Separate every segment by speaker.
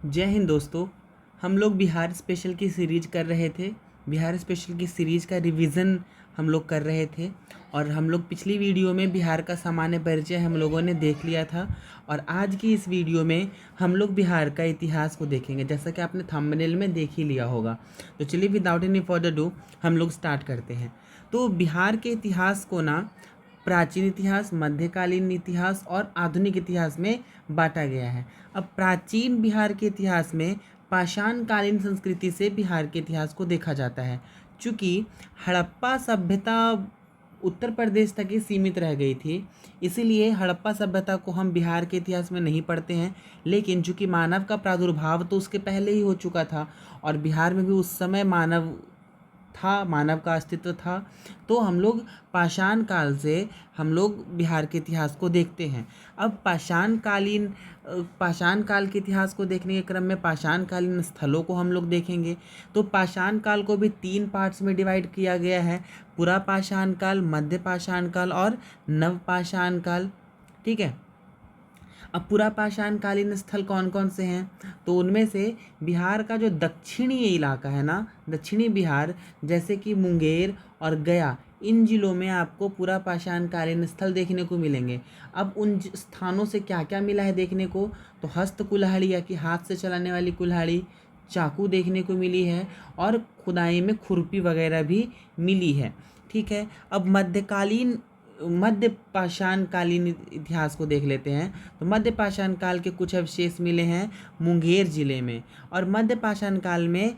Speaker 1: जय हिंद दोस्तों। हम लोग बिहार स्पेशल की सीरीज़ कर रहे थे। बिहार स्पेशल की सीरीज़ का रिवीजन हम लोग कर रहे थे और हम लोग पिछली वीडियो में बिहार का सामान्य परिचय हम लोगों ने देख लिया था और आज की इस वीडियो में हम लोग बिहार का इतिहास को देखेंगे, जैसा कि आपने थंबनेल में देख ही लिया होगा। तो चलिए विदाउट एनी फर्दर डू हम लोग स्टार्ट करते हैं। तो बिहार के इतिहास को ना प्राचीन इतिहास, मध्यकालीन इतिहास और आधुनिक इतिहास में बांटा गया है। अब प्राचीन बिहार के इतिहास में पाषाणकालीन संस्कृति से बिहार के इतिहास को देखा जाता है। चूँकि हड़प्पा सभ्यता उत्तर प्रदेश तक ही सीमित रह गई थी, इसीलिए हड़प्पा सभ्यता को हम बिहार के इतिहास में नहीं पढ़ते हैं। लेकिन चूँकि मानव का प्रादुर्भाव तो उसके पहले ही हो चुका था और बिहार में भी उस समय मानव का अस्तित्व था, तो हम लोग पाषाण काल से हम लोग बिहार के इतिहास को देखते हैं। अब पाषाण काल के इतिहास को देखने के क्रम में पाषाणकालीन स्थलों को हम लोग देखेंगे। तो पाषाण काल को भी 3 पार्ट्स में डिवाइड किया गया है: पुरा पाषाण काल, मध्य पाषाण काल और नव पाषाण काल। ठीक है। अब पुरा पाषाणकालीन स्थल कौन कौन से हैं? तो उनमें से बिहार का जो दक्षिणी इलाका है ना, दक्षिणी बिहार, जैसे कि मुंगेर और गया, इन जिलों में आपको पुरा पाषाणकालीन स्थल देखने को मिलेंगे। अब उन स्थानों से क्या क्या मिला है देखने को? तो हस्त कुल्हाड़ी या कि हाथ से चलाने वाली कुल्हाड़ी, चाकू देखने को मिली है और खुदाई में खुरपी वगैरह भी मिली है। ठीक है। अब मध्य पाषाणकालीन इतिहास को देख लेते हैं। तो मध्य पाषाण काल के कुछ अवशेष मिले हैं मुंगेर जिले में। और मध्य पाषाण काल में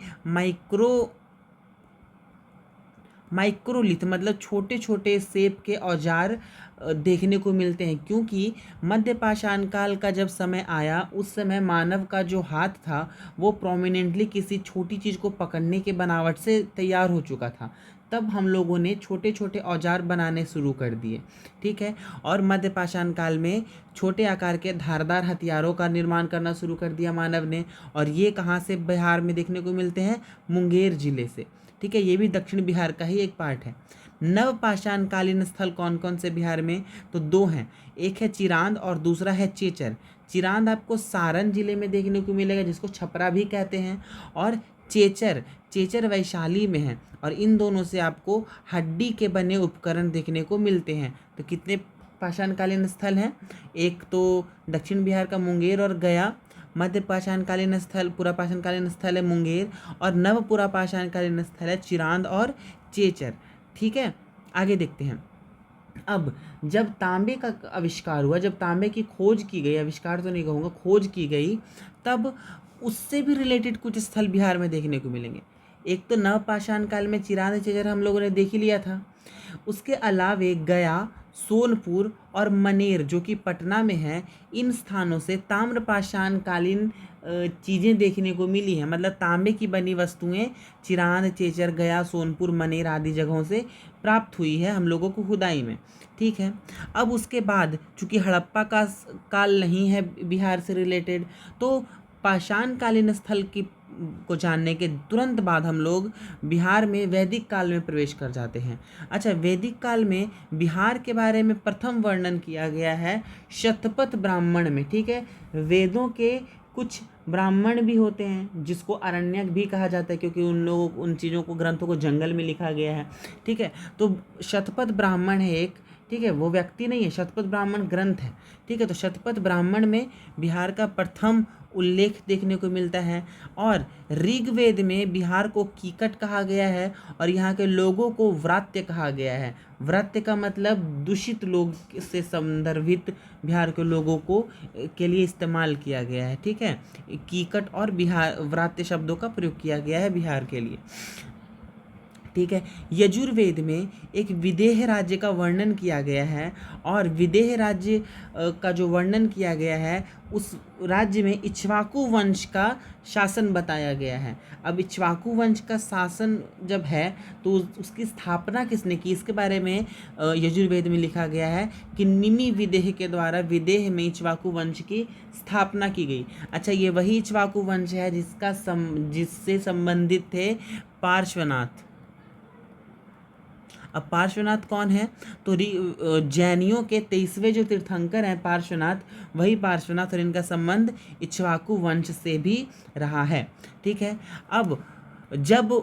Speaker 1: माइक्रोलिथ मतलब छोटे छोटे शेप के औजार देखने को मिलते हैं, क्योंकि मध्य पाषाण काल का जब समय आया उस समय मानव का जो हाथ था वो प्रोमिनेंटली किसी छोटी चीज़ को पकड़ने के बनावट से तैयार हो चुका था। तब हम लोगों ने छोटे छोटे औजार बनाने शुरू कर दिए। ठीक है। और मध्य पाषाण काल में छोटे आकार के धारदार हथियारों का निर्माण करना शुरू कर दिया मानव ने। और ये कहाँ से बिहार में देखने को मिलते हैं? मुंगेर जिले से। ठीक है। ये भी दक्षिण बिहार का ही एक पार्ट है। नव पाषाणकालीन स्थल कौन कौन से बिहार में? तो 2 हैं, एक है चिरांद और दूसरा है चेचर। चिरांद आपको सारण जिले में देखने को मिलेगा, जिसको छपरा भी कहते हैं, और चेचर वैशाली में है। और इन दोनों से आपको हड्डी के बने उपकरण देखने को मिलते हैं। तो कितने पाषाणकालीन स्थल हैं? एक तो दक्षिण बिहार का मुंगेर और गया, मध्य पाषाणकालीन स्थल पुरा पाषाणकालीन स्थल है मुंगेर, और नव पुरा पाषाणकालीन स्थल है चिरांद और चेचर। ठीक है। आगे देखते हैं। अब जब तांबे का आविष्कार हुआ, जब तांबे की खोज की गई, आविष्कार तो नहीं कहूँगा, खोज की गई, तब उससे भी रिलेटेड कुछ स्थल बिहार में देखने को मिलेंगे। एक तो नव पाषाण काल में चिरांद चेचर हम लोगों ने देख ही लिया था। उसके अलावे गया, सोनपुर और मनेर जो कि पटना में है, इन स्थानों से ताम्र पाषाणकालीन चीज़ें देखने को मिली हैं। मतलब तांबे की बनी वस्तुएं चिरांद, चेचर, गया, सोनपुर, मनेर आदि जगहों से प्राप्त हुई है हम लोगों को खुदाई में। ठीक है। अब उसके बाद चूँकि हड़प्पा का काल नहीं है बिहार से रिलेटेड, तो पाषाणकालीन स्थल को जानने के तुरंत बाद हम लोग बिहार में वैदिक काल में प्रवेश कर जाते हैं। अच्छा, वैदिक काल में बिहार के बारे में प्रथम वर्णन किया गया है शतपथ ब्राह्मण में। ठीक है। वेदों के कुछ ब्राह्मण भी होते हैं जिसको अरण्यक भी कहा जाता है, क्योंकि उन चीज़ों को, ग्रंथों को जंगल में लिखा गया है। ठीक है। तो शतपथ ब्राह्मण है एक। ठीक है। वो व्यक्ति नहीं है, शतपथ ब्राह्मण ग्रंथ है। ठीक है। तो शतपथ ब्राह्मण में बिहार का प्रथम उल्लेख देखने को मिलता है। और ऋग्वेद में बिहार को कीकट कहा गया है और यहाँ के लोगों को व्रात्य कहा गया है। व्रात्य का मतलब दूषित लोग से संदर्भित बिहार के लोगों को के लिए इस्तेमाल किया गया है। ठीक है। कीकट और बिहार व्रात्य शब्दों का प्रयोग किया गया है बिहार के लिए। ठीक है। यजुर्वेद में एक विदेह राज्य का वर्णन किया गया है और विदेह राज्य का जो वर्णन किया गया है, उस राज्य में इक्ष्वाकु वंश का शासन बताया गया है। अब इक्ष्वाकु वंश का शासन जब है तो उसकी स्थापना किसने की, इसके बारे में यजुर्वेद में लिखा गया है कि निमि विदेह के द्वारा विदेह में इक्ष्वाकु वंश की स्थापना की गई। अच्छा, ये वही इक्ष्वाकु वंश है जिससे संबंधित थे पार्श्वनाथ। अब पार्श्वनाथ कौन है? तो जैनियों के 23वें जो तीर्थंकर हैं पार्श्वनाथ, वही पार्श्वनाथ, और इनका संबंध इक्ष्वाकु वंश से भी रहा है। ठीक है। अब जब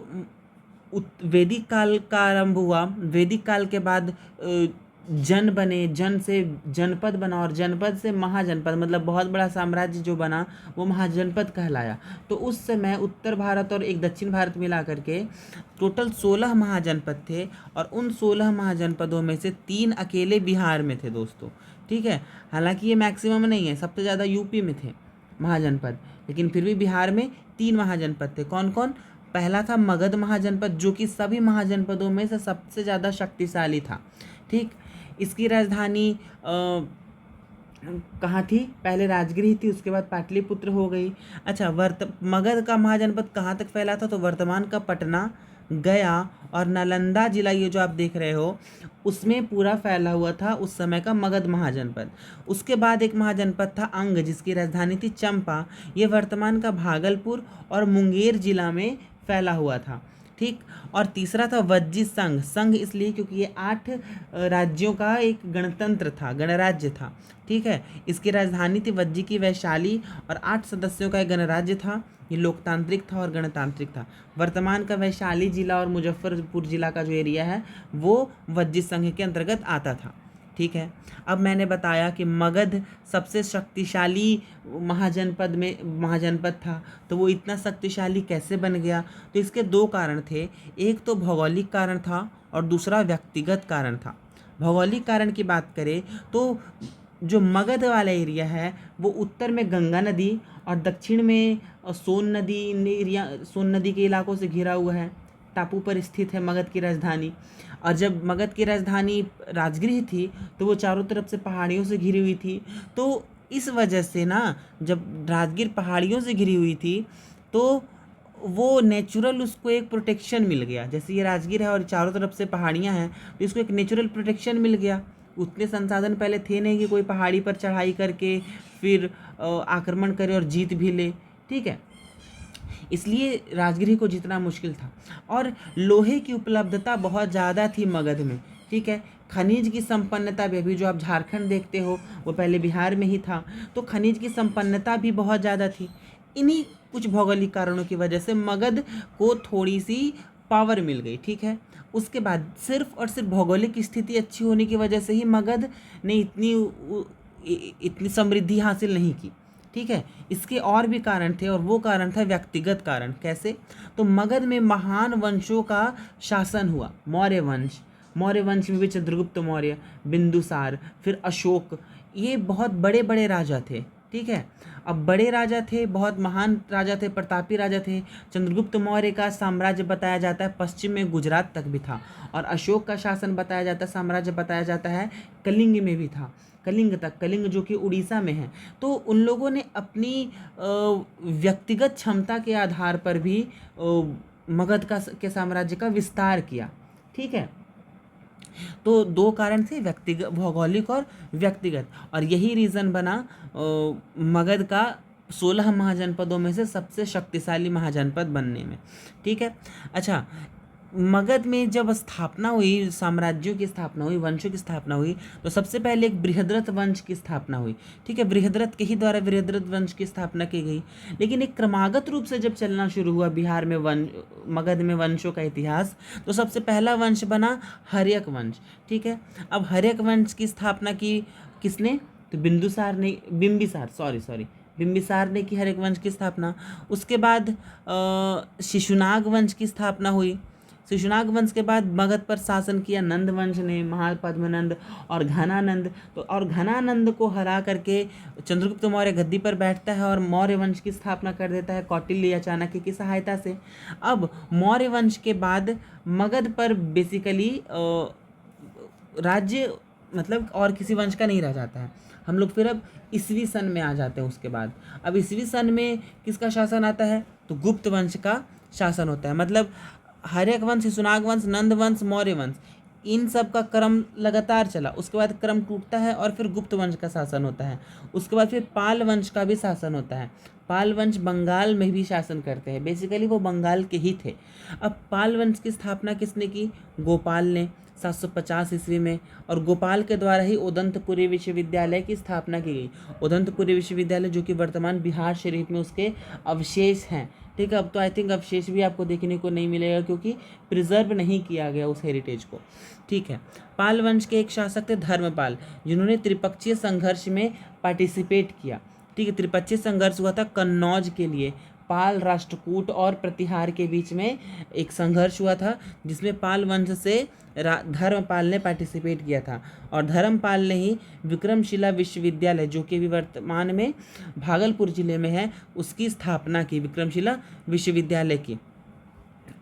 Speaker 1: वैदिक काल का आरंभ हुआ, वैदिक काल के बाद जन बने, जन से जनपद बना, और जनपद से महाजनपद, मतलब बहुत बड़ा साम्राज्य जो बना वो महाजनपद कहलाया। तो उस समय उत्तर भारत और एक दक्षिण भारत मिला करके टोटल 16 महाजनपद थे, और उन 16 महाजनपदों में से 3 अकेले बिहार में थे दोस्तों। ठीक है। हालांकि ये मैक्सिमम नहीं है, सबसे ज़्यादा यूपी में थे महाजनपद, लेकिन फिर भी बिहार में 3 महाजनपद थे। कौन कौन? पहला था मगध महाजनपद, जो कि सभी महाजनपदों में से सबसे ज़्यादा शक्तिशाली था। ठीक। इसकी राजधानी कहाँ थी? पहले राजगृह थी, उसके बाद पाटलिपुत्र हो गई। अच्छा, मगध का महाजनपद कहाँ तक फैला था? तो वर्तमान का पटना, गया और नालंदा जिला, ये जो आप देख रहे हो, उसमें पूरा फैला हुआ था उस समय का मगध महाजनपद। उसके बाद एक महाजनपद था अंग, जिसकी राजधानी थी चंपा, ये वर्तमान का भागलपुर और मुंगेर जिला में फैला हुआ था। ठीक। और तीसरा था वज्जी संघ। संघ इसलिए क्योंकि ये 8 राज्यों का एक गणतंत्र था, गणराज्य था। ठीक है। इसकी राजधानी थी वज्जी की वैशाली, और 8 सदस्यों का एक गणराज्य था। ये लोकतांत्रिक था और गणतांत्रिक था। वर्तमान का वैशाली जिला और मुजफ्फरपुर जिला का जो एरिया है वो वज्जी संघ के अंतर्गत आता था। ठीक है। अब मैंने बताया कि मगध सबसे शक्तिशाली महाजनपद था, तो वो इतना शक्तिशाली कैसे बन गया? तो इसके 2 कारण थे। एक तो भौगोलिक कारण था और दूसरा व्यक्तिगत कारण था। भौगोलिक कारण की बात करें तो जो मगध वाला एरिया है वो उत्तर में गंगा नदी और दक्षिण में सोन नदी के इलाकों से घिरा हुआ है। टापू पर स्थित है मगध की राजधानी। और जब मगध की राजधानी राजगृह थी तो वो चारों तरफ से पहाड़ियों से घिरी हुई थी। तो इस वजह से ना, जब राजगीर पहाड़ियों से घिरी हुई थी तो वो नेचुरल उसको एक प्रोटेक्शन मिल गया। जैसे ये राजगीर है और चारों तरफ से पहाड़ियाँ हैं, तो इसको एक नेचुरल प्रोटेक्शन मिल गया। उतने संसाधन पहले थे नहीं कि कोई पहाड़ी पर चढ़ाई करके फिर आक्रमण करे और जीत भी ले। ठीक है। इसलिए राजगृह को जीतना मुश्किल था। और लोहे की उपलब्धता बहुत ज़्यादा थी मगध में। ठीक है। खनिज की संपन्नता भी, अभी जो आप झारखंड देखते हो वो पहले बिहार में ही था, तो खनिज की संपन्नता भी बहुत ज़्यादा थी। इन्हीं कुछ भौगोलिक कारणों की वजह से मगध को थोड़ी सी पावर मिल गई। ठीक है। उसके बाद सिर्फ और सिर्फ भौगोलिक स्थिति अच्छी होने की वजह से ही मगध ने इतनी समृद्धि हासिल नहीं की। ठीक है। इसके और भी कारण थे, और वो कारण था व्यक्तिगत कारण। कैसे? तो मगध में महान वंशों का शासन हुआ। मौर्य वंश में भी चंद्रगुप्त मौर्य, बिंदुसार, फिर अशोक, ये बहुत बड़े बड़े राजा थे। ठीक है। अब बड़े राजा थे, बहुत महान राजा थे, प्रतापी राजा थे। चंद्रगुप्त मौर्य का साम्राज्य बताया जाता है पश्चिम में गुजरात तक भी था, और अशोक का शासन बताया जाता है, साम्राज्य बताया जाता है कलिंग में भी था, कलिंग जो कि उड़ीसा में है। तो उन लोगों ने अपनी व्यक्तिगत क्षमता के आधार पर भी मगध के साम्राज्य का विस्तार किया। ठीक है। तो 2 कारण थे, व्यक्तिगत, भौगोलिक और व्यक्तिगत, और यही रीज़न बना मगध का 16 महाजनपदों में से सबसे शक्तिशाली महाजनपद बनने में। ठीक है। अच्छा, मगध में जब स्थापना हुई, साम्राज्यों की स्थापना हुई, वंशों की स्थापना हुई, तो सबसे पहले एक बृहद्रथ वंश की स्थापना हुई। ठीक है। बृहद्रथ के ही द्वारा बृहद्रथ वंश की स्थापना की गई। लेकिन एक क्रमागत रूप से जब चलना शुरू हुआ बिहार में मगध में वंशों का इतिहास, तो सबसे पहला वंश बना हर्यक वंश। ठीक है। अब हर्यक वंश की स्थापना की किसने? तो बिम्बिसार ने की हर्यक वंश की स्थापना। उसके बाद शिशुनाग वंश की स्थापना हुई। शिशुनाग वंश के बाद मगध पर शासन किया नंद वंश ने, महापद्मनंद और घनानंद। तो और घनानंद को हरा करके चंद्रगुप्त मौर्य गद्दी पर बैठता है और मौर्य वंश की स्थापना कर देता है कौटिल्य या चाणक्य की सहायता से। अब मौर्य वंश के बाद मगध पर बेसिकली राज्य मतलब और किसी वंश का नहीं रह जाता है। हम लोग फिर अब ईसवी सन में आ जाते हैं। उसके बाद अब ईसवी सन में किसका शासन आता है? तो गुप्त वंश का शासन होता है। मतलब हर्यक वंश, शिशुनाग वंश, नंद वंश, मौर्य वंश, इन सब का क्रम लगातार चला, उसके बाद क्रम टूटता है और फिर गुप्त वंश का शासन होता है। उसके बाद फिर पाल वंश का भी शासन होता है। पाल वंश बंगाल में भी शासन करते हैं, बेसिकली वो बंगाल के ही थे। अब पाल वंश की स्थापना किसने की? गोपाल ने 750 ईस्वी में, और गोपाल के द्वारा ही उदंतपुरी विश्वविद्यालय की स्थापना की गई। उदंतपुरी विश्वविद्यालय जो कि वर्तमान बिहार शरीफ में उसके अवशेष हैं, ठीक है। अब तो आई थिंक अवशेष भी आपको देखने को नहीं मिलेगा, क्योंकि प्रिजर्व नहीं किया गया उस हेरिटेज को, ठीक है। पाल वंश के एक शासक थे धर्मपाल, जिन्होंने त्रिपक्षीय संघर्ष में पार्टिसिपेट किया, ठीक है। त्रिपक्षीय संघर्ष हुआ था कन्नौज के लिए। पाल, राष्ट्रकूट और प्रतिहार के बीच में एक संघर्ष हुआ था, जिसमें पाल वंश से धर्मपाल ने पार्टिसिपेट किया था, और धर्मपाल ने ही विक्रमशिला विश्वविद्यालय, जो कि अभी वर्तमान में भागलपुर जिले में है, उसकी स्थापना की, विक्रमशिला विश्वविद्यालय की।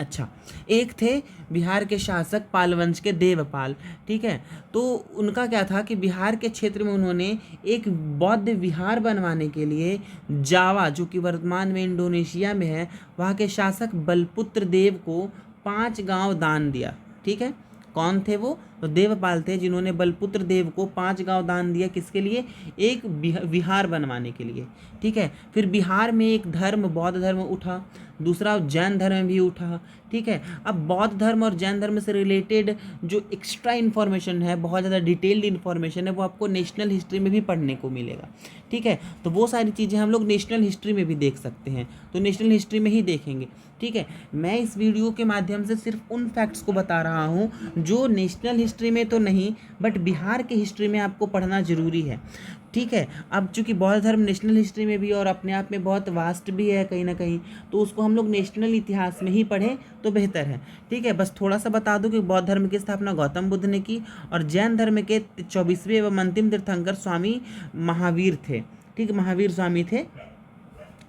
Speaker 1: अच्छा, एक थे बिहार के शासक पाल वंश के देवपाल, ठीक है। तो उनका क्या था कि बिहार के क्षेत्र में उन्होंने एक बौद्ध विहार बनवाने के लिए जावा, जो कि वर्तमान में इंडोनेशिया में है, वहाँ के शासक बलपुत्र देव को 5 गांव दान दिया, ठीक है। कौन थे वो? तो देवपाल थे, जिन्होंने बलपुत्र देव को 5 गांव दान दिया, किसके लिए? एक विहार बनवाने के लिए, ठीक है। फिर बिहार में एक धर्म, बौद्ध धर्म उठा, दूसरा जैन धर्म भी उठा, ठीक है। अब बौद्ध धर्म और जैन धर्म से रिलेटेड जो एक्स्ट्रा इन्फॉर्मेशन है, बहुत ज़्यादा डिटेल्ड इन्फॉर्मेशन है, वो आपको नेशनल हिस्ट्री में भी पढ़ने को मिलेगा, ठीक है। तो वो सारी चीज़ें हम लोग नेशनल हिस्ट्री में भी देख सकते हैं, तो नेशनल हिस्ट्री में ही देखेंगे, ठीक है। मैं इस वीडियो के माध्यम से सिर्फ उन फैक्ट्स को बता रहा हूँ जो नेशनल हिस्ट्री में तो नहीं, बट बिहार के हिस्ट्री में आपको पढ़ना ज़रूरी है, ठीक है। अब चूंकि बौद्ध धर्म नेशनल हिस्ट्री में भी और अपने आप में बहुत वास्ट भी है कहीं ना कहीं, तो उसको हम लोग नेशनल इतिहास में ही पढ़ें तो बेहतर है, ठीक है। बस थोड़ा सा बता दूं कि बौद्ध धर्म की स्थापना गौतम बुद्ध ने की, और जैन धर्म के 24वें एवं अंतिम तीर्थंकर स्वामी महावीर थे, ठीक है। महावीर स्वामी थे,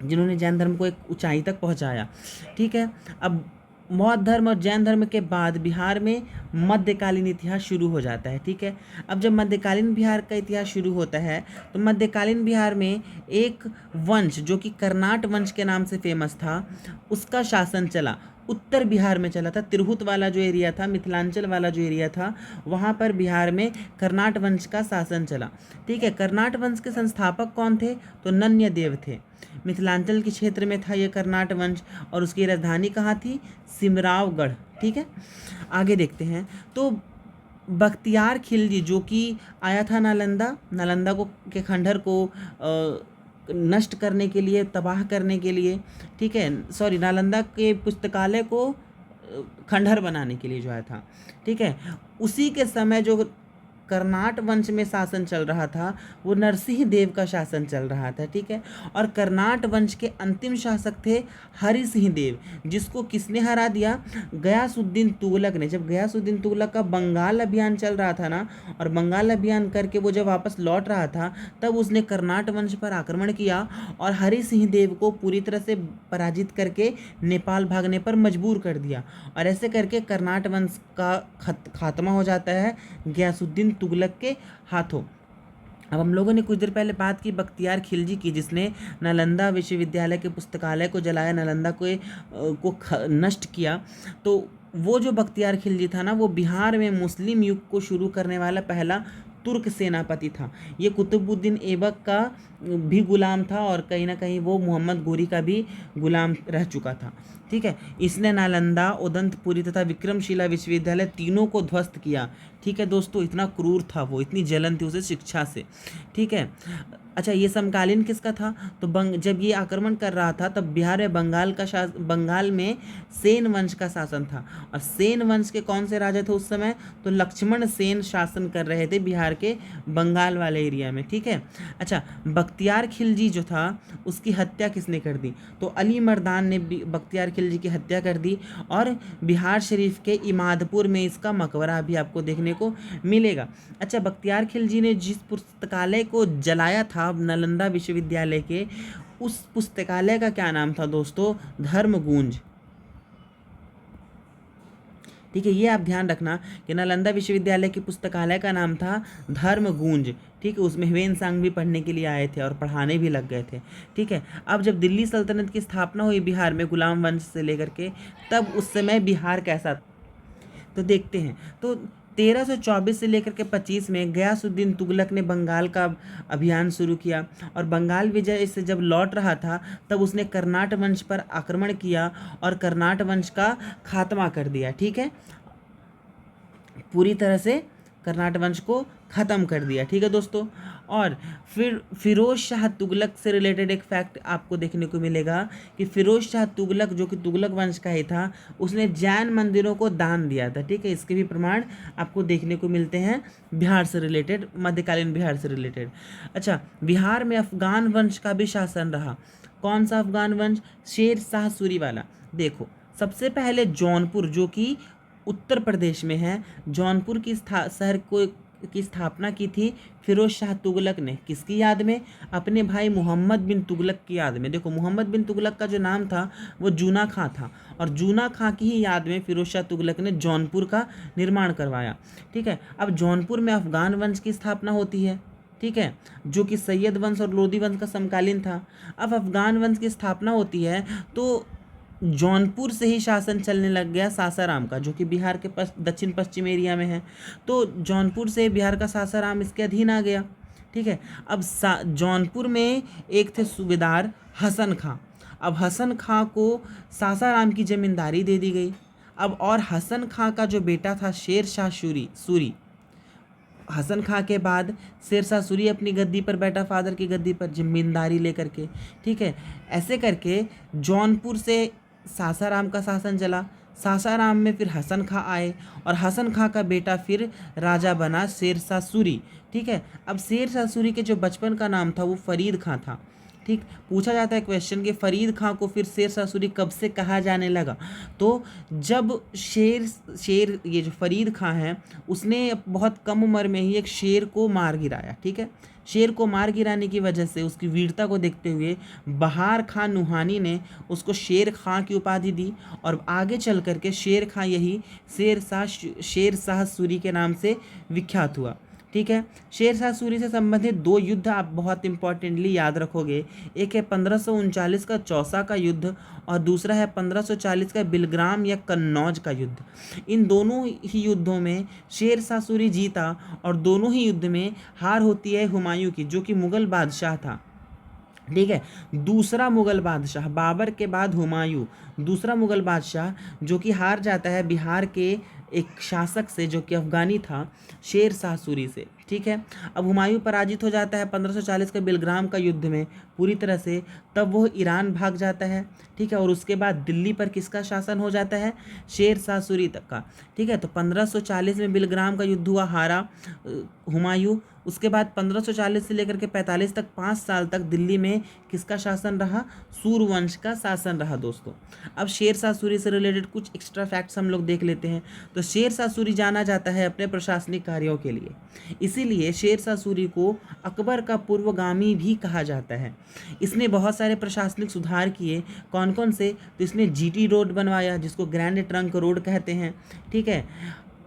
Speaker 1: जिन्होंने जैन धर्म को एक ऊंचाई तक पहुंचाया, ठीक है। अब बौद्ध धर्म और जैन धर्म के बाद बिहार में मध्यकालीन इतिहास शुरू हो जाता है, ठीक है। अब जब मध्यकालीन बिहार का इतिहास शुरू होता है, तो मध्यकालीन बिहार में एक वंश जो कि कर्नाट वंश के नाम से फेमस था, उसका शासन चला। उत्तर बिहार में चला था, तिरहुत वाला जो एरिया था, मिथिलांचल वाला जो एरिया था, वहाँ पर बिहार में कर्नाट वंश का शासन चला, ठीक है। कर्नाट वंश के संस्थापक कौन थे? तो नन्य देव थे। मिथिलांचल के क्षेत्र में था ये कर्नाट वंश, और उसकी राजधानी कहाँ थी? सिमरावगढ़, ठीक है। आगे देखते हैं, तो बख्तियार खिलजी जो कि आया था नालंदा को के खंडहर को नष्ट करने के लिए, तबाह करने के लिए, ठीक है। सॉरी, नालंदा के पुस्तकालय को खंडहर बनाने के लिए जो आया था, ठीक है। उसी के समय जो कर्नाट वंश में शासन चल रहा था, वो नरसिंह देव का शासन चल रहा था, ठीक है। और कर्नाट वंश के अंतिम शासक थे हरि सिंह देव, जिसको किसने हरा दिया? गयासुद्दीन तुगलक ने। जब गयासुद्दीन तुगलक का बंगाल अभियान चल रहा था ना, और बंगाल अभियान करके वो जब वापस लौट रहा था, तब उसने कर्नाट वंश पर आक्रमण किया और हरि सिंह देव को पूरी तरह से पराजित करके नेपाल भागने पर मजबूर कर दिया, और ऐसे करके कर्नाट वंश का खात्मा हो जाता है गयासुद्दीन तुगलक के हाथों। अब हम लोगों ने कुछ देर पहले बात की बख्तियार खिलजी की, जिसने नालंदा विश्वविद्यालय के पुस्तकालय को जलाया, नालंदा को नष्ट किया। तो वो जो बख्तियार खिलजी था ना, वो बिहार में मुस्लिम युग को शुरू करने वाला पहला तुर्क सेनापति था। ये कुतुबुद्दीन ऐबक का भी गुलाम था, और कहीं ना कहीं वो मोहम्मद गोरी का भी गुलाम रह चुका था, ठीक है। इसने नालंदा, उदंतपुरी तथा विक्रमशिला विश्वविद्यालय तीनों को ध्वस्त किया, ठीक है दोस्तों। इतना क्रूर था वो, इतनी जलन थी उसे शिक्षा से, ठीक है। अच्छा, ये समकालीन किसका था? तो जब ये आक्रमण कर रहा था, तब बिहार में बंगाल में सेन वंश का शासन था, और सेन वंश के कौन से राजा थे उस समय? तो लक्ष्मण सेन शासन कर रहे थे बिहार के बंगाल वाले एरिया में, ठीक है। अच्छा, बख्तियार खिलजी जो था, उसकी हत्या किसने कर दी? तो अली मर्दान ने बख्तियार खिलजी की हत्या कर दी, और बिहार शरीफ के इमादपुर में इसका मकबरा भी आपको देखने को मिलेगा। अच्छा, बख्तियार खिलजी ने जिस पुस्तकालय को जलाया था नालंदा विश्वविद्यालय के, उस पुस्तकालय का क्या नाम था दोस्तों? धर्मगूंज, ठीक है। ये आप ध्यान रखना कि नालंदा विश्वविद्यालय की पुस्तकालय का नाम था धर्मगूंज, ठीक है। उसमें ह्वेनसांग भी पढ़ने के लिए आए थे और पढ़ाने भी लग गए थे, ठीक है। अब जब दिल्ली सल्तनत की स्थापना हुई बिहार में गुलाम वंश से लेकर के, तब उस समय बिहार कैसा था तो देखते हैं। तो 1324 से लेकर के 25 में गयासुद्दीन तुगलक ने बंगाल का अभियान शुरू किया और बंगाल विजय से जब लौट रहा था तब उसने कर्नाट वंश पर आक्रमण किया और कर्नाट वंश का खात्मा कर दिया। ठीक है, पूरी तरह से कर्नाट वंश को ख़त्म कर दिया। ठीक है दोस्तों, और फिर फिरोज शाह तुगलक से रिलेटेड एक फैक्ट आपको देखने को मिलेगा कि फिरोज शाह तुगलक जो कि तुगलक वंश का ही था, उसने जैन मंदिरों को दान दिया था। ठीक है, इसके भी प्रमाण आपको देखने को मिलते हैं बिहार से रिलेटेड, मध्यकालीन बिहार से रिलेटेड। अच्छा, बिहार में अफगान वंश का भी शासन रहा। कौन सा अफगान वंश? शेर शाह सूरी वाला। देखो, सबसे पहले जौनपुर जो कि उत्तर प्रदेश में है, जौनपुर की शहर को की स्थापना की थी फिरोज शाह तुगलक ने। किसकी याद में? अपने भाई मोहम्मद बिन तुगलक की याद में। देखो, मोहम्मद बिन तुगलक का जो नाम था वो जूना खां था और जूना खां की ही याद में फिरोज शाह तुगलक ने जौनपुर का निर्माण करवाया। ठीक है, अब जौनपुर में अफगान वंश की स्थापना होती है। ठीक है, जो कि सैयद वंश और लोदी वंश का समकालीन था। अब अफगान वंश की स्थापना होती है तो जौनपुर से ही शासन चलने लग गया सासाराम का, जो कि बिहार के दक्षिण पश्चिम एरिया में है। तो जौनपुर से बिहार का सासाराम इसके अधीन आ गया। ठीक है, अब जौनपुर में एक थे सूबेदार हसन खां। अब हसन खां को सासाराम की जमींदारी दे दी गई। अब और हसन खां का जो बेटा था शेर शाह सूरी, हसन खां के बाद शेर शाह सूरी अपनी गद्दी पर बैठा, फादर की गद्दी पर जमींदारी लेकर के। ठीक है, ऐसे करके जौनपुर से सासाराम का शासन चला। सासाराम में फिर हसन खां आए और हसन खां का बेटा फिर राजा बना शेर शाह सूरी। ठीक है, अब शेर शाह सूरी के जो बचपन का नाम था वो फरीद खां था। ठीक, पूछा जाता है क्वेश्चन कि फरीद खां को फिर शेर शाह सूरी कब से कहा जाने लगा? तो जब शेर ये जो फरीद खां है उसने बहुत कम उम्र में ही एक शेर को मार गिराया। ठीक है, शेर को मार गिराने की वजह से उसकी वीरता को देखते हुए बहार खां नुहानी ने उसको शेर खां की उपाधि दी और आगे चल करके शेर खां यही शेर शाह सूरी के नाम से विख्यात हुआ। ठीक है, शेर शाह सूरी से संबंधित दो युद्ध आप बहुत इंपॉर्टेंटली याद रखोगे। एक है 1539 का चौसा का युद्ध और दूसरा है 1540 का बिलग्राम या कन्नौज का युद्ध। इन दोनों ही युद्धों में शेर शाह सूरी जीता और दोनों ही युद्ध में हार होती है हुमायूं की, जो कि मुग़ल बादशाह था। ठीक है, दूसरा मुग़ल बादशाह, बाबर के बाद हुमायूं, दूसरा मुग़ल बादशाह जो कि हार जाता है बिहार के एक शासक से जो कि अफ़गानी था, शेर शाह सूरी से। ठीक है, अब हुमायूं पराजित हो जाता है 1540 के बिलग्राम का युद्ध में पूरी तरह से, तब वो ईरान भाग जाता है। ठीक है, और उसके बाद दिल्ली पर किसका शासन हो जाता है? शेर शाह सूरी तक का। ठीक है, तो 1540 में बिलग्राम का युद्ध हुआ, हारा हुमायूं। उसके बाद 1540 से लेकर के 45 तक 5 साल तक दिल्ली में किसका शासन रहा? सूरवंश का शासन रहा दोस्तों। अब शेर शाह सूरी से रिलेटेड कुछ एक्स्ट्रा फैक्ट्स हम लोग देख लेते हैं। तो शेर शाह सूरी जाना जाता है अपने प्रशासनिक कार्यों के लिए, इसीलिए शेर शाह सूरी को अकबर का पूर्वगामी भी कहा जाता है। इसने बहुत सारे प्रशासनिक सुधार किए। कौन कौन से? तो इसने जीटी रोड बनवाया जिसको ग्रैंड ट्रंक रोड कहते हैं। ठीक है,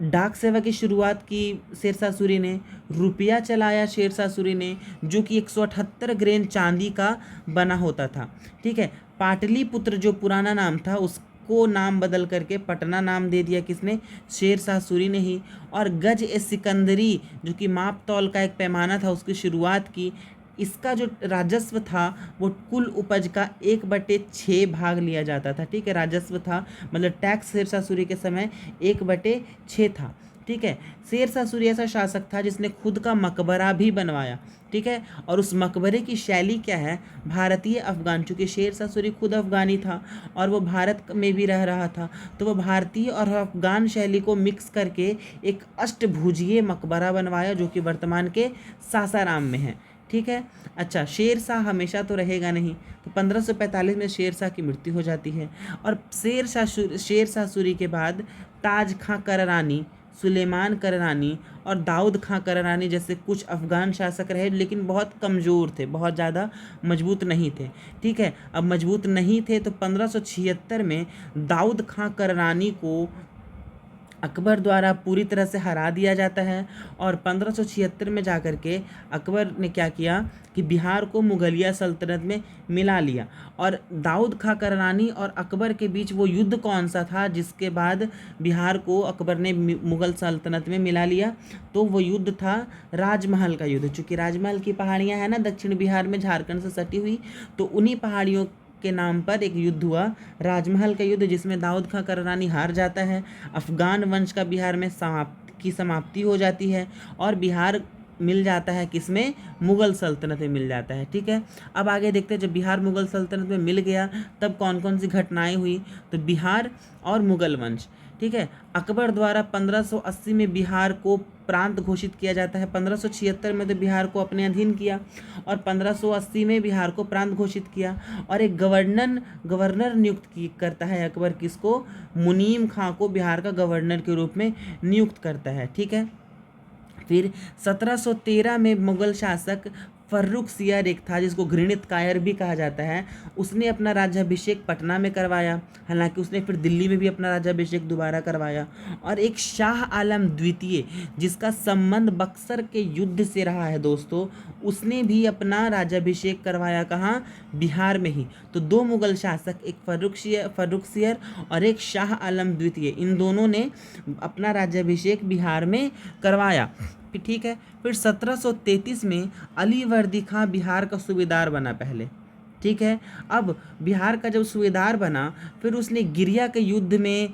Speaker 1: डाक सेवा की शुरुआत की शेर शाह सूरी ने, रुपया चलाया शेर शाह सूरी ने जो कि 178 ग्रेन चांदी का बना होता था। ठीक है, पाटलिपुत्र जो पुराना नाम था उसको नाम बदल करके पटना नाम दे दिया, किसने? शेर शाह सूरी ने ही। और गज ए सिकंदरी जो कि माप तौल का एक पैमाना था उसकी शुरुआत की। इसका जो राजस्व था वो कुल उपज का 1/6 भाग लिया जाता था। ठीक है, राजस्व था मतलब टैक्स शेर शाह सूरी के समय 1/6 था। ठीक है, शेर शाह सूरी ऐसा शासक था जिसने खुद का मकबरा भी बनवाया। ठीक है, और उस मकबरे की शैली क्या है? भारतीय अफगान, चूँकि शेर शाह सूरी खुद अफगानी था और वो भारत में भी रह रहा था, तो वो भारतीय और अफगान शैली को मिक्स करके एक अष्टभुजीय मकबरा बनवाया जो कि वर्तमान के सासाराम में है। ठीक है, अच्छा, शेर शाह हमेशा तो रहेगा नहीं, तो 1545 में शेर शाह की मृत्यु हो जाती है। और शेर शाह सूरी के बाद ताज खां कररानी, सुलेमान कररानी और दाऊद खां कररानी जैसे कुछ अफ़गान शासक रहे, लेकिन बहुत कमज़ोर थे, बहुत ज़्यादा मजबूत नहीं थे। ठीक है, अब मजबूत नहीं थे तो 1576 में दाऊद खां कररानी को अकबर द्वारा पूरी तरह से हरा दिया जाता है। और 1576 में जाकर के अकबर ने क्या किया कि बिहार को मुगलिया सल्तनत में मिला लिया। और दाऊद खां कररानी और अकबर के बीच वो युद्ध कौन सा था जिसके बाद बिहार को अकबर ने मुगल सल्तनत में मिला लिया? तो वो युद्ध था राजमहल का युद्ध। चूँकि राजमहल की पहाड़ियाँ हैं ना दक्षिण बिहार में झारखंड से सटी हुई, तो उन्हीं पहाड़ियों के नाम पर एक युद्ध हुआ, राजमहल का युद्ध, जिसमें दाऊद खां कररानी हार जाता है। अफगान वंश का बिहार में समाप्ति हो जाती है और बिहार मिल जाता है किसमें? मुगल सल्तनत में मिल जाता है। ठीक है, अब आगे देखते हैं जब बिहार मुगल सल्तनत में मिल गया तब कौन कौन सी घटनाएं हुई। तो बिहार और मुगल वंश, ठीक है, अकबर द्वारा 1580 में बिहार को प्रांत घोषित किया जाता है। 1576 में तो बिहार को अपने अधीन किया और 1580 में बिहार को प्रांत घोषित किया। और एक गवर्नर नियुक्त करता है अकबर, किसको? मुनीम खां को बिहार का गवर्नर के रूप में नियुक्त करता है। ठीक है, फिर 1713 में मुगल शासक फर्रुखसियर एक था जिसको घृणित कायर भी कहा जाता है, उसने अपना राज्याभिषेक पटना में करवाया। हालांकि उसने फिर दिल्ली में भी अपना राज्याभिषेक दोबारा करवाया। और एक शाह आलम द्वितीय जिसका संबंध बक्सर के युद्ध से रहा है दोस्तों, उसने भी अपना राज्याभिषेक करवाया कहाँ? बिहार में ही। तो दो मुगल शासक, एक फर्रुखसियर और एक शाह आलम द्वितीय, इन दोनों ने अपना राज्याभिषेक बिहार में करवाया। ठीक है, फिर 1733 में अली वर्दी खां बिहार का सूबेदार बना पहले। ठीक है, अब बिहार का जब सूबेदार बना फिर उसने गिरिया के युद्ध में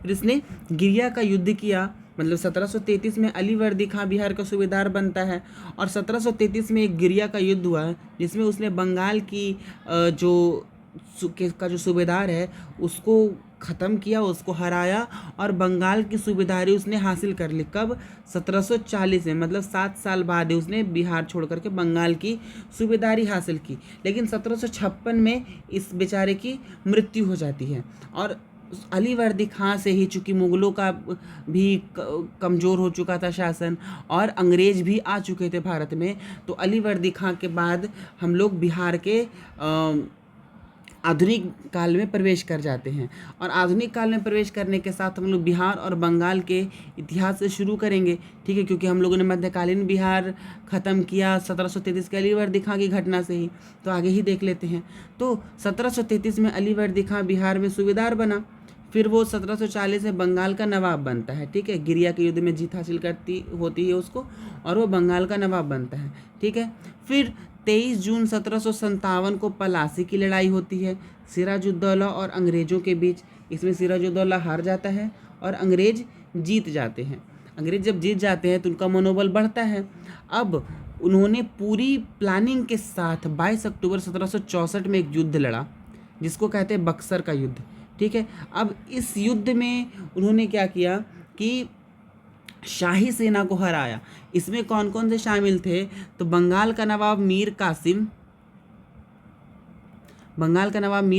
Speaker 1: फिर इसने गिरिया का युद्ध किया। मतलब 1733 में अली वर्दी खां बिहार का सूबेदार बनता है और 1733 में एक गिरिया का युद्ध हुआ है जिसमें उसने बंगाल की जो सूबेदार है उसको ख़त्म किया, उसको हराया और बंगाल की सूबेदारी उसने हासिल कर ली। कब? 1740 में, मतलब 7 साल बाद ही उसने बिहार छोड़ करके बंगाल की सूबेदारी हासिल की। लेकिन 1756 में इस बेचारे की मृत्यु हो जाती है। और अली वर्दी खां से ही, चूँकि मुग़लों का भी कमज़ोर हो चुका था शासन और अंग्रेज़ भी आ चुके थे भारत में, तो अली वर्दी खां के बाद हम लोग बिहार के आधुनिक काल में प्रवेश कर जाते हैं। और आधुनिक काल में प्रवेश करने के साथ हम लोग बिहार और बंगाल के इतिहास से शुरू करेंगे। ठीक है, क्योंकि हम लोगों ने मध्यकालीन बिहार ख़त्म किया 1733 के अली वर्दी खां की घटना से ही, तो आगे ही देख लेते हैं। तो 1733 में अली वर्दी खां बिहार में सूबेदार बना। फिर वो 1740 में बंगाल का नवाब बनता है। ठीक है, गिरिया के युद्ध में जीत हासिल होती है उसको और वो बंगाल का नवाब बनता है। ठीक है, फिर 23 जून 1757 को पलासी की लड़ाई होती है सिराजुद्दौला और अंग्रेज़ों के बीच। इसमें सिराजुद्दौला हार जाता है और अंग्रेज़ जीत जाते हैं। अंग्रेज़ जब जीत जाते हैं तो उनका मनोबल बढ़ता है। अब उन्होंने पूरी प्लानिंग के साथ 22 अक्टूबर 1764 में एक युद्ध लड़ा जिसको कहते हैं बक्सर का युद्ध। ठीक है, अब इस युद्ध में उन्होंने क्या किया कि शाही सेना को हराया। इसमें कौन कौन से शामिल थे? तो बंगाल का नवाब मीर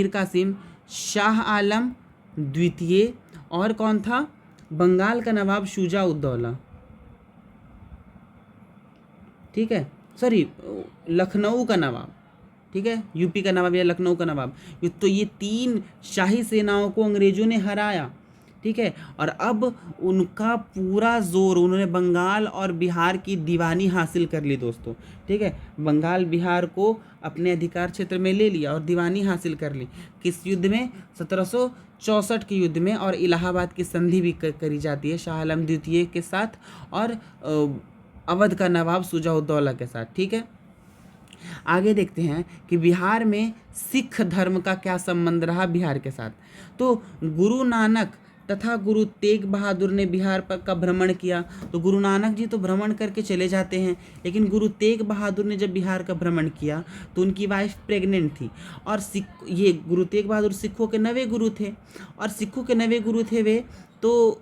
Speaker 1: कासिम, शाह आलम द्वितीय, और कौन था? बंगाल का नवाब शुजा-उद-दौला। ठीक है, सॉरी, लखनऊ का नवाब। ठीक है, यूपी का नवाब या लखनऊ का नवाब। तो ये 3 शाही सेनाओं को अंग्रेजों ने हराया। ठीक है, और अब उनका पूरा जोर, उन्होंने बंगाल और बिहार की दीवानी हासिल कर ली दोस्तों। ठीक है, बंगाल बिहार को अपने अधिकार क्षेत्र में ले लिया और दीवानी हासिल कर ली। किस युद्ध में? 1764 के युद्ध में। और इलाहाबाद की संधि भी करी जाती है शाह आलम द्वितीय के साथ और अवध का नवाब शुजा-उद-दौला के साथ। ठीक है, आगे देखते हैं कि बिहार में सिख धर्म का क्या संबंध रहा बिहार के साथ। तो गुरु नानक तथा गुरु तेग बहादुर ने बिहार का भ्रमण किया। तो गुरु नानक जी तो भ्रमण करके चले जाते हैं, लेकिन गुरु तेग बहादुर ने जब बिहार का भ्रमण किया तो उनकी वाइफ प्रेग्नेंट थी। और ये गुरु तेग बहादुर सिखों के 9वें गुरु थे, और सिखों के 9वें गुरु थे वे। तो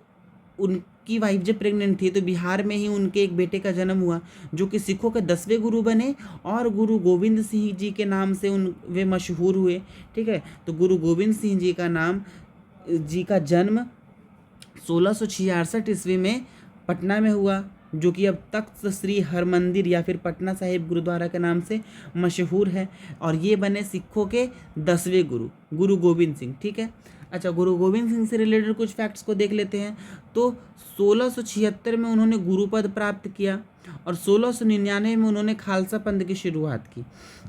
Speaker 1: उनकी वाइफ जब प्रेग्नेंट थी तो बिहार में ही उनके एक बेटे का जन्म हुआ जो कि सिखों के 10वें गुरु बने और गुरु गोविंद सिंह जी के नाम से वे मशहूर हुए। ठीक है, तो गुरु गोविंद सिंह जी का जन्म 1666 ईस्वी में पटना में हुआ, जो कि अब तख्त श्री हरमंदिर या फिर पटना साहिब गुरुद्वारा के नाम से मशहूर है। और ये बने सिखों के 10वें गुरु, गुरु गोविंद सिंह। ठीक है, अच्छा, गुरु गोविंद सिंह से रिलेटेड कुछ फैक्ट्स को देख लेते हैं। तो 1676 में उन्होंने गुरुपद प्राप्त किया और 1699 में उन्होंने खालसा पंथ की शुरुआत की।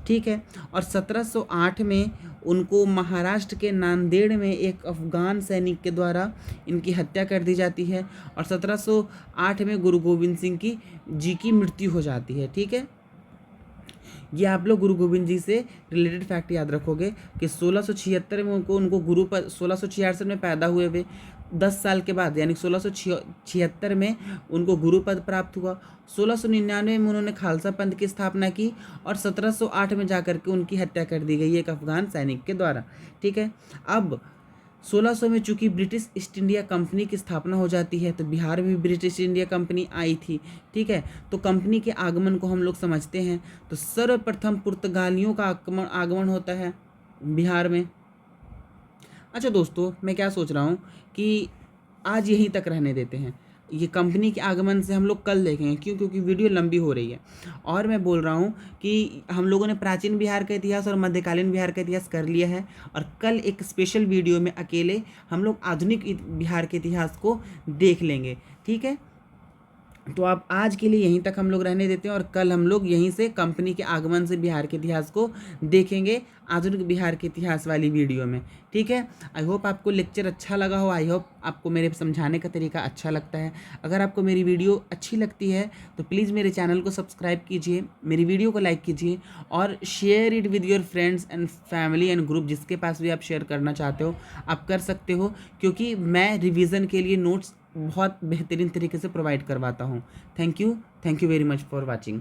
Speaker 1: ठीक है, और 1708 में उनको महाराष्ट्र के नांदेड़ में एक अफगान सैनिक के द्वारा इनकी हत्या कर दी जाती है और 1708 में गुरु गोविंद सिंह जी की मृत्यु हो जाती है। ठीक है, ये आप लोग गुरु गोविंद जी से रिलेटेड फैक्ट याद रखोगे कि 1676 में उनको गुरुपद, 1666 में पैदा हुए वे 10 साल के बाद यानी 1676 में उनको गुरुपद प्राप्त हुआ। 1699 में उन्होंने खालसा पंथ की स्थापना की और 1708 में जाकर के उनकी हत्या कर दी गई एक अफगान सैनिक के द्वारा। ठीक है, अब 1600 में चूंकि ब्रिटिश ईस्ट इंडिया कंपनी की स्थापना हो जाती है तो बिहार में भी ब्रिटिश इंडिया कंपनी आई थी। ठीक है, तो कंपनी के आगमन को हम लोग समझते हैं। तो सर्वप्रथम पुर्तगालियों का आगमन होता है बिहार में। अच्छा दोस्तों, मैं क्या सोच रहा हूँ कि आज यहीं तक रहने देते हैं। ये कंपनी के आगमन से हम लोग कल देखेंगे, क्यों? क्योंकि वीडियो लंबी हो रही है। और मैं बोल रहा हूँ कि हम लोगों ने प्राचीन बिहार का इतिहास और मध्यकालीन बिहार का इतिहास कर लिया है और कल एक स्पेशल वीडियो में अकेले हम लोग आधुनिक बिहार के इतिहास को देख लेंगे। ठीक है, तो आप आज के लिए यहीं तक हम लोग रहने देते हैं और कल हम लोग यहीं से कंपनी के आगमन से बिहार के इतिहास को देखेंगे आधुनिक बिहार के इतिहास वाली वीडियो में। ठीक है, आई होप आपको लेक्चर अच्छा लगा हो, आई होप आपको मेरे समझाने का तरीका अच्छा लगता है। अगर आपको मेरी वीडियो अच्छी लगती है तो प्लीज़ मेरे चैनल को सब्सक्राइब कीजिए, मेरी वीडियो को लाइक कीजिए और share it with your friends and family and group, जिसके पास भी आप शेयर करना चाहते हो आप कर सकते हो, क्योंकि मैं रिवीजन के लिए नोट्स बहुत बेहतरीन तरीके से प्रोवाइड करवाता हूँ। Thank you very much for watching.